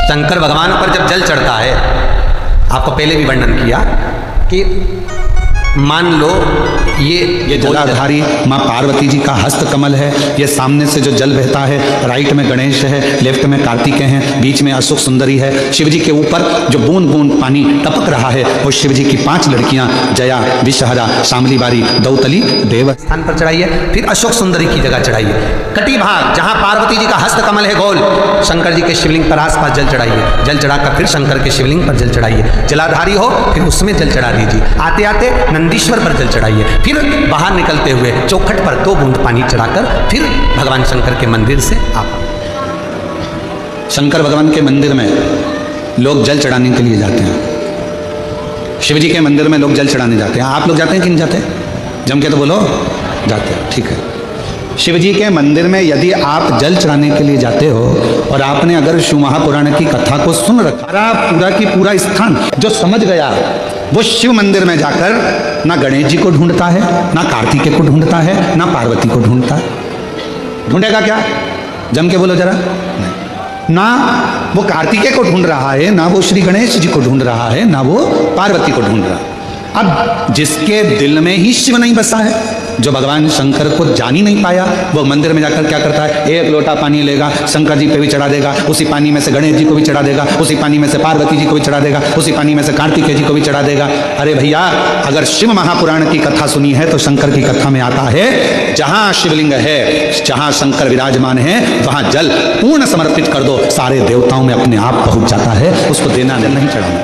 शंकर भगवान पर जब जल चढ़ता है, आपको पहले भी वर्णन किया कि मान लो ये जलाधारी माँ पार्वती जी का हस्त कमल है। ये सामने से जो जल बहता है, राइट में गणेश है, लेफ्ट में कार्तिकेय हैं, बीच में अशोक सुंदरी है। शिव जी के ऊपर जो बूंद बूंद पानी टपक रहा है वो शिव जी की 5 लड़कियां जया, विषहरा, शामली बारी, दौतली, देव स्थान पर चढ़ाइए। फिर अशोक सुंदरी की जगह चढ़ाइए। कटी भाग जहां पार्वती जी का हस्त कमल है गोल, शंकर जी के शिवलिंग पर आसपास जल चढ़ाइए। जल चढ़ाकर फिर शंकर के शिवलिंग पर जल चढ़ाइए। जलाधारी हो फिर उसमें जल चढ़ा दीजिए। आते आते नंदीश्वर पर जल चढ़ाइए। फिर बाहर निकलते हुए चौखट पर 2 बूंद पानी चढ़ाकर फिर भगवान शंकर के मंदिर से आप। शंकर भगवान के मंदिर में लोग जल चढ़ाने के लिए जाते हैं। शिव जी के मंदिर में लोग जल चढ़ाने जाते हैं। आप लोग जाते हैं कि नहीं जाते? जम के तो बोलो, जाते हैं। ठीक है। शिव जी के मंदिर में यदि आप जल चढ़ाने के लिए जाते हो और आपने अगर शिव महापुराण की कथा को सुन रखा, पूरा की पूरा स्थान जो समझ गया, वो शिव मंदिर में जाकर ना गणेश जी को ढूंढता है, ना कार्तिकेय को ढूंढता है, ना पार्वती को ढूंढता है। ढूंढेगा क्या? जम के बोलो जरा। ना वो कार्तिकेय को ढूंढ रहा है, ना वो श्री गणेश जी को ढूंढ रहा है, ना वो पार्वती को ढूंढ रहा है। अब जिसके दिल में ही शिव नहीं बसा है, जो भगवान शंकर को जान ही नहीं पाया, वो मंदिर में जाकर क्या करता है? 1 लोटा पानी लेगा, शंकर जी पे भी चढ़ा देगा, उसी पानी में से गणेश जी को भी चढ़ा देगा, उसी पानी में से पार्वती जी को भी चढ़ा देगा, उसी पानी में से कार्तिकेय जी को भी चढ़ा देगा। अरे भैया, अगर शिव महापुराण की कथा सुनी है तो शंकर की कथा में आता है जहां शिवलिंग है, जहां शंकर विराजमान है, वहां जल पूर्ण समर्पित कर दो, सारे देवताओं में अपने आप पहुंच जाता है। उसको देना जल नहीं चढ़ाना,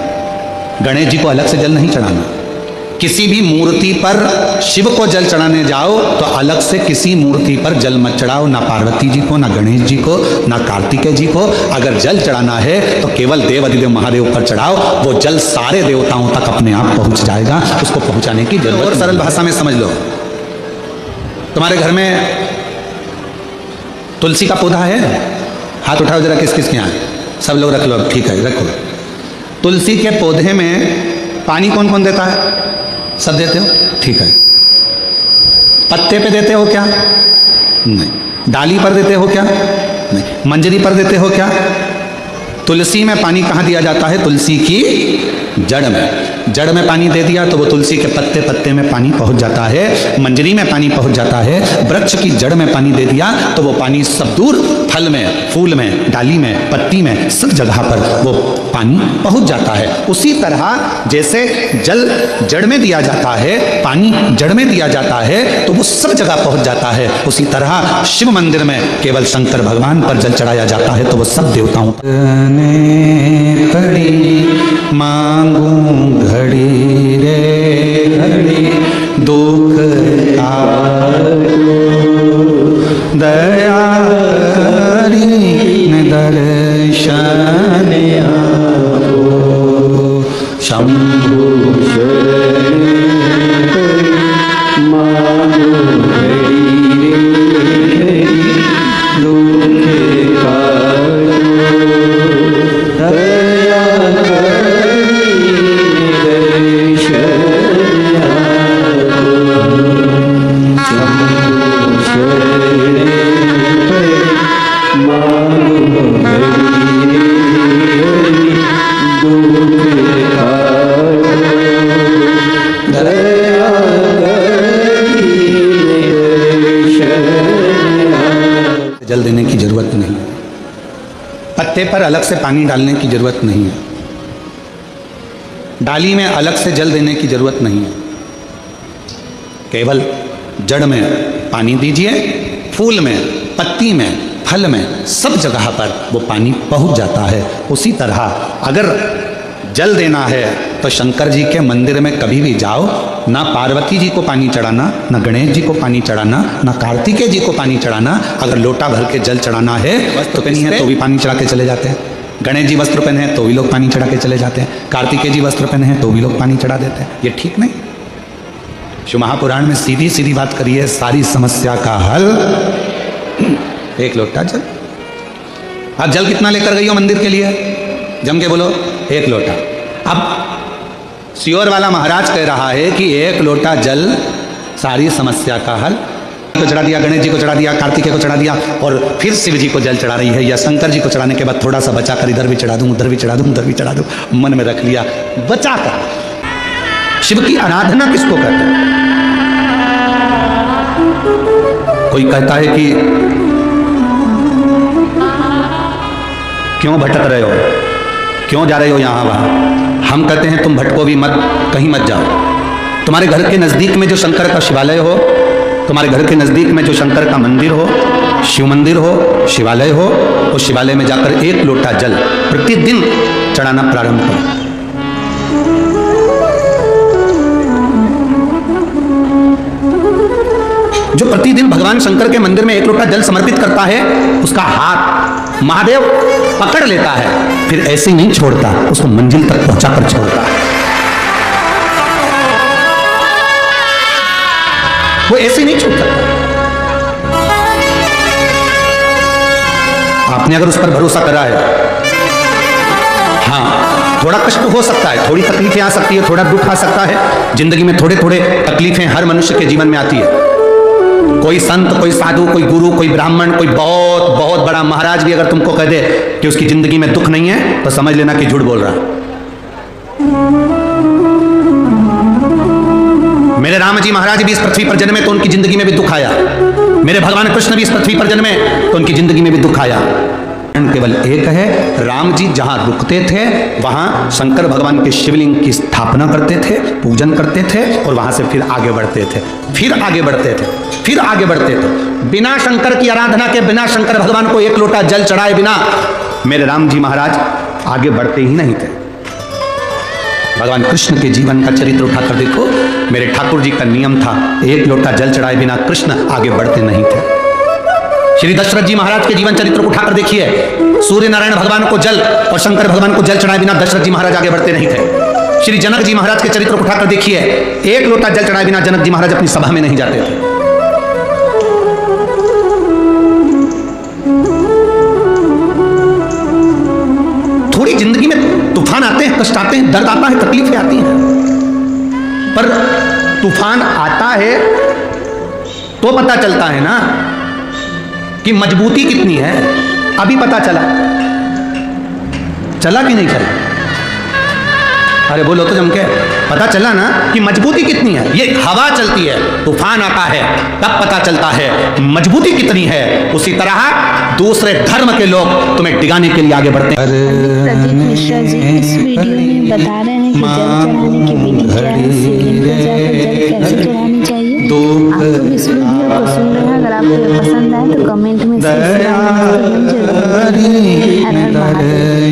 गणेश जी को अलग से जल नहीं चढ़ाना। किसी भी मूर्ति पर शिव को जल चढ़ाने जाओ तो अलग से किसी मूर्ति पर जल मत चढ़ाओ, ना पार्वती जी को, ना गणेश जी को, ना कार्तिकेय जी को। अगर जल चढ़ाना है तो केवल देव अधिदेव महादेव पर चढ़ाओ, वो जल सारे देवताओं तक अपने आप पहुंच जाएगा। उसको पहुंचाने की जरूरत। और सरल भाषा में समझ लो, तुम्हारे घर में तुलसी का पौधा है? हाथ उठाओ जरा, किस किस के यहाँ? सब लोग रख लो। ठीक है, रखो। तुलसी के पौधे में पानी कौन कौन देता है? सब देते हो? ठीक है। पत्ते पे देते हो क्या? नहीं। डाली पर देते हो क्या? नहीं। मंजरी पर देते हो क्या? तुलसी में पानी कहाँ दिया जाता है? तुलसी की जड़ में। जड़ में पानी दे दिया तो वो तुलसी के पत्ते पत्ते में पानी पहुंच जाता है, मंजरी में पानी पहुंच जाता है। वृक्ष की जड़ में पानी दे दिया तो वो पानी सब दूर, फल में, फूल में, डाली में, पत्ती में, सब जगह पर वो पानी पहुंच जाता है। उसी तरह जैसे जल जड़ में दिया जाता है, पानी जड़ में दिया जाता है, तो वो सब जगह पहुंच जाता है। उसी तरह शिव मंदिर में केवल शंकर भगवान पर जल चढ़ाया जाता है तो वो सब देवताओं पड़ी मांगू घड़ी रे घड़ी दुख दया दर्शन शंभु जल देने की जरूरत नहीं, पत्ते पर अलग से पानी डालने की जरूरत नहीं है, डाली में अलग से जल देने की जरूरत नहीं है। केवल जड़ में पानी दीजिए, फूल में, पत्ती में, फल में, सब जगह पर वो पानी पहुंच जाता है। उसी तरह अगर जल देना है तो शंकर जी के मंदिर में कभी भी जाओ, ना पार्वती जी को पानी चढ़ाना, ना गणेश जी को पानी चढ़ाना, ना कार्तिकेय जी को पानी चढ़ाना। अगर लोटा भर के जल चढ़ाना है, वस्त्र पहनी है तो भी पानी चढ़ा के चले जाते हैं। गणेश जी वस्त्र पहने हैं तो भी लोग पानी चढ़ा के चले जाते हैं। कार्तिकेय जी वस्त्र पहने हैं तो भी लोग पानी चढ़ा देते हैं। ये ठीक नहीं। शिव महापुराण में सीधी सीधी बात करिए, सारी समस्या का हल 1 लोटा जल। आप जल कितना लेकर गई हो मंदिर के लिए? जम के बोलो, 1 लोटा। अब सियोर वाला महाराज कह रहा है कि 1 लोटा जल सारी समस्या का हल को चढ़ा दिया, गणेश जी को चढ़ा दिया, कार्तिकेय को चढ़ा दिया, और फिर शिव जी को जल चढ़ा रही है, या शंकर जी को चढ़ाने के बाद थोड़ा सा बचा कर इधर भी चढ़ा दूं, उधर भी चढ़ा दूं, उधर भी चढ़ा दूं, मन में रख लिया बचा कर। शिव की आराधना किसको कहते हैं? कोई कहता है कि क्यों भटक रहे हो, क्यों जा रहे हो यहाँ वहाँ? हम कहते हैं तुम भटको भी मत, कहीं मत जाओ। तुम्हारे घर के नज़दीक में जो शंकर का शिवालय हो, तुम्हारे घर के नज़दीक में जो शंकर का मंदिर हो, शिव मंदिर हो, शिवालय हो, उस शिवालय में जाकर 1 लोटा जल प्रतिदिन चढ़ाना प्रारंभ करो। जो प्रतिदिन भगवान शंकर के मंदिर में 1 लोटा जल समर्पित करता है, उसका हाथ महादेव पकड़ लेता है, फिर ऐसे ही नहीं छोड़ता, उसको मंजिल तक पहुंचाकर छोड़ता है। वो ऐसे ही नहीं छूट सकता। आपने अगर उस पर भरोसा करा है, हाँ थोड़ा कष्ट हो सकता है, थोड़ी तकलीफें आ सकती है, थोड़ा दुख आ सकता है, जिंदगी में थोड़े थोड़े तकलीफें हर मनुष्य के जीवन में आती है। कोई संत, कोई साधु, कोई गुरु, कोई ब्राह्मण, कोई बहुत बहुत बड़ा महाराज भी अगर तुमको कह दे कि उसकी जिंदगी में दुख नहीं है, तो समझ लेना कि झूठ बोल रहा। मेरे राम जी महाराज भी इस पृथ्वी पर जन्मे तो उनकी जिंदगी में भी दुख आया, मेरे भगवान कृष्ण भी इस पृथ्वी पर जन्मे तो उनकी जिंदगी में भी दुख आया। केवल एक है, राम जी जहां रुकते थे वहां शंकर भगवान के शिवलिंग की स्थापना करते थे, पूजन करते थे, और वहां से फिर आगे बढ़ते थे, फिर आगे बढ़ते थे, फिर आगे बढ़ते थे। बिना शंकर की आराधना के, बिना शंकर भगवान को 1 लोटा जल चढ़ाए बिना मेरे राम जी महाराज आगे बढ़ते ही नहीं थे। भगवान कृष्ण के जीवन का चरित्र उठाकर देखो, मेरे ठाकुर जी का नियम था 1 लोटा जल चढ़ाए बिना कृष्ण आगे बढ़ते नहीं थे। श्री दशरथ जी महाराज के जीवन चरित्र को उठाकर देखिए, सूर्य नारायण भगवान को जल और शंकर भगवान को जल चढ़ाए बिना दशरथ जी महाराज आगे बढ़ते नहीं थे। श्री जनक जी महाराज के चरित्र को उठाकर देखिए, 1 लोटा जल चढ़ाए बिना जनक जी महाराज अपनी सभा में नहीं जाते थे। थोड़ी जिंदगी में तूफान आते हैं, कष्ट आते हैं, दर्द आता है, तकलीफें आती हैं, पर तूफान आता है तो पता चलता है ना कि मजबूती कितनी है। अभी पता चला कि नहीं चला? अरे बोलो तो जम के, पता चला ना कि मजबूती कितनी है। ये हवा चलती है, तूफान आता है, तब पता चलता है मजबूती कितनी है। उसी तरह दूसरे धर्म के लोग तुम्हें डिगाने के लिए आगे बढ़ते हैं। प्रदीप मिश्रा जी इस वीडियो में बता रहे हैं कि जल चढ़ाने की विधि क्या है, शिवलिंग पर जाकर जल कैसे चढ़ानी चाहिए। आप लोग इस वीडियो को सुन रहे हैं, अगर आपको ये पसंद आए तो कमेंट में जरूर। हर हर महादेव।